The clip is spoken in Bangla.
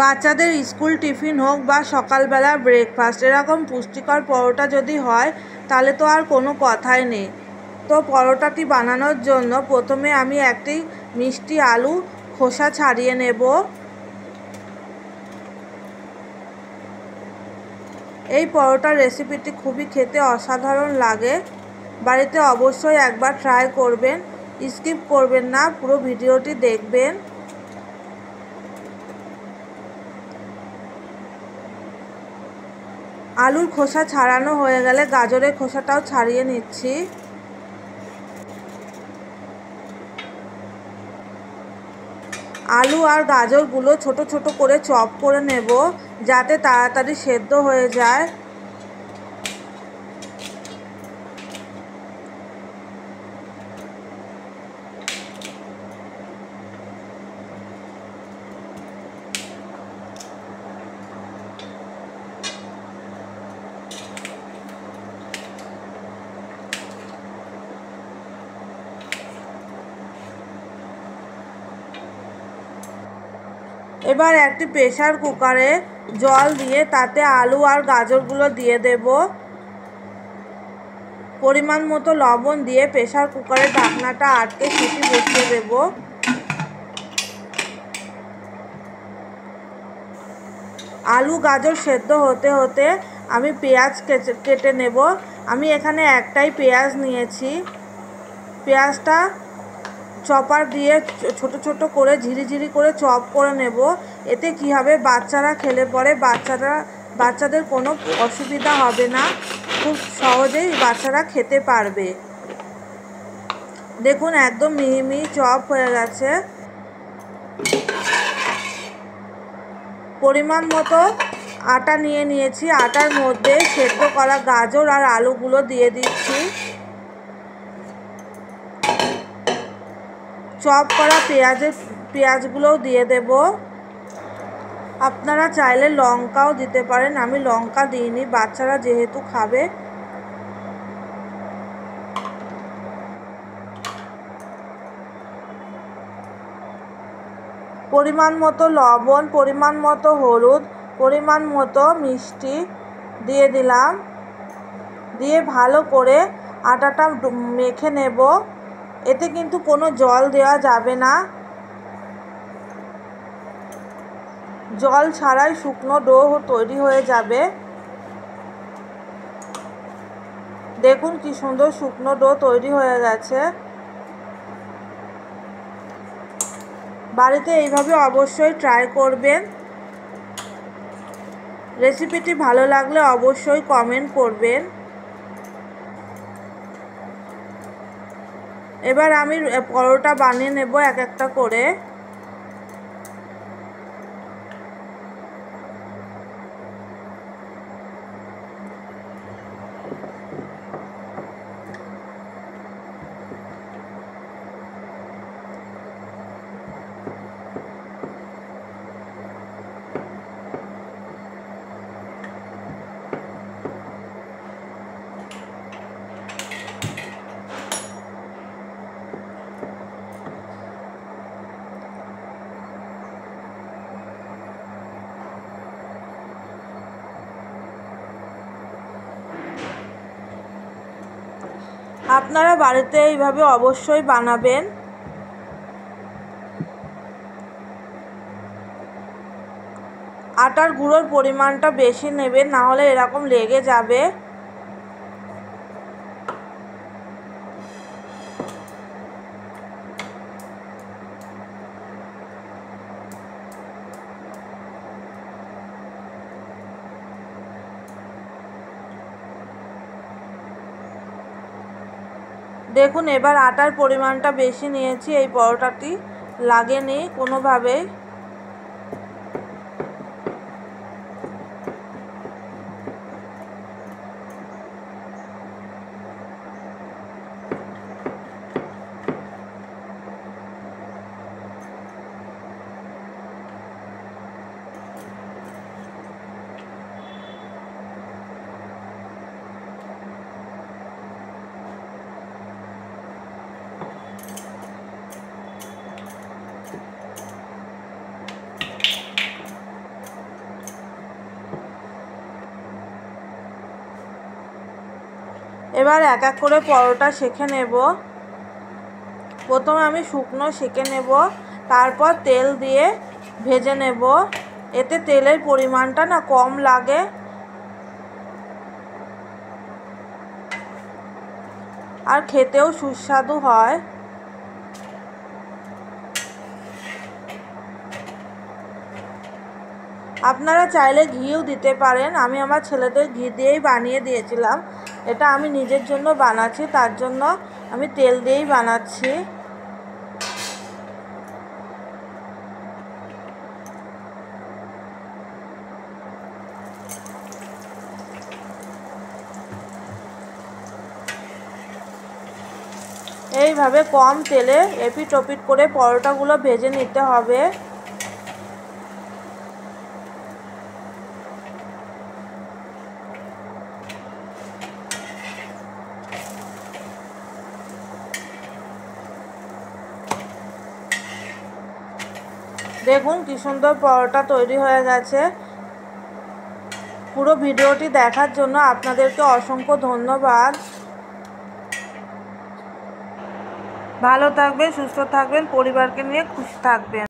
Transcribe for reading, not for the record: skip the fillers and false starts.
বাচ্চাদের স্কুল টিফিন হোক বা সকালবেলা ব্রেকফাস্ট, এরকম পুষ্টিকর পরোটা যদি হয় তাহলে তো আর কোনো কথাই নেই। তো পরোটাটি বানানোর জন্য প্রথমে আমি একটি মিষ্টি আলু খোসা ছাড়িয়ে নেব। এই পরোটার রেসিপিটি খুবই খেতে অসাধারণ লাগে। বাড়িতে অবশ্যই একবার ট্রাই করবেন, স্কিপ করবেন না, পুরো ভিডিওটি দেখবেন। আলুর খোসা ছাড়ানো হয়ে গেলে গাজরের খোসাটাও ছাড়িয়ে নিচ্ছি। আলু আর গাজরগুলো ছোট ছোট করে চপ করে নেব যাতে তাড়াতাড়ি সেদ্ধ হয়ে যায়। এবার একটি প্রেসার কুকারে জল দিয়ে তাতে আলু আর গাজরগুলো দিয়ে দেব। পরিমাণ মতো লবণ দিয়ে প্রেসার কুকারের ঢাকনাটা আটকে সিটি বসিয়ে দেব। আলু গাজর সেদ্ধ হতে হতে আমি পেঁয়াজ কেটে নেব। আমি এখানে একটাই পেঁয়াজ নিয়েছি। পেঁয়াজটা চপার দিয়ে ছোট ছোট করে ঝিরিঝিরি করে চপ করে নেব। এতে কি হবে, বাচ্চারা খেলে পরে বাচ্চাদের কোনো অসুবিধা হবে না, খুব সহজেই বাচ্চারা খেতে পারবে। দেখুন একদম মিহি মিহি চপ হয়ে গেছে। পরিমাণ মতো আটা নিয়ে নিয়েছি। আটার মধ্যে সেদ্ধ করা গাজর আর আলুগুলো দিয়ে দিচ্ছি। চপ করা পেঁয়াজগুলোও দিয়ে দেব। আপনারা চাইলে লঙ্কাও দিতে পারেন, আমি লঙ্কা দিইনি, বাচ্চারা যেহেতু খাবে। পরিমাণ মতো লবণ, পরিমাণ মতো হলুদ, পরিমাণ মতো মিষ্টি দিয়ে দিলাম। দিয়ে ভালো করে আটাটা মেখে নেব। এতে কিন্তু কোনো জল দেওয়া যাবে না। জল ছাড়াই শুকনো ডো তৈরি হয়ে যাবে। দেখুন কি সুন্দর শুকনো ডো তৈরি হয়ে গেছে। বাড়িতে এইভাবে অবশ্যই ট্রাই করবেন। রেসিপিটি ভালো লাগলে অবশ্যই কমেন্ট করবেন। এবার আমি পরোটা বানিয়ে নেব এক একটা করে। আপনারা বাড়িতে এইভাবে অবশ্যই বানাবেন। আটার গুঁড়োর পরিমাণটা বেশি নেবেন, না হলে এরকম লেগে যাবে। দেখুন এবার আটার পরিমাণটা বেশি নিয়েছি, এই পরোটাটি লাগেনি কোনোভাবেই। এবার এক এক করে পরোটা সেঁকে নেব। প্রথমে আমি শুকনো সেঁকে নেব, তারপর তেল দিয়ে ভেজে নেব। এতে তেলের পরিমাণটা না কম লাগে। আর খেতেও সুস্বাদু হয়। আপনারা চাইলে ঘিও দিতে পারেন। আমি আমার ছেলেদের ঘি দিয়েই বানিয়ে দিয়েছিলাম। এটা আমি নিজের জন্য বানাচ্ছি, তার জন্য আমি তেল দিয়েই বানাচ্ছি। এইভাবে কম তেলে এপিট ওপিট করে পরোটাগুলো ভেজে নিতে হবে। দেখুন কি সুন্দর পরোটা তৈরি হয়ে গেছে। পুরো ভিডিওটি দেখার জন্য আপনাদেরকে অসংখ্য ধন্যবাদ। ভালো থাকবেন, সুস্থ থাকবেন, পরিবারকে নিয়ে খুশি থাকবেন।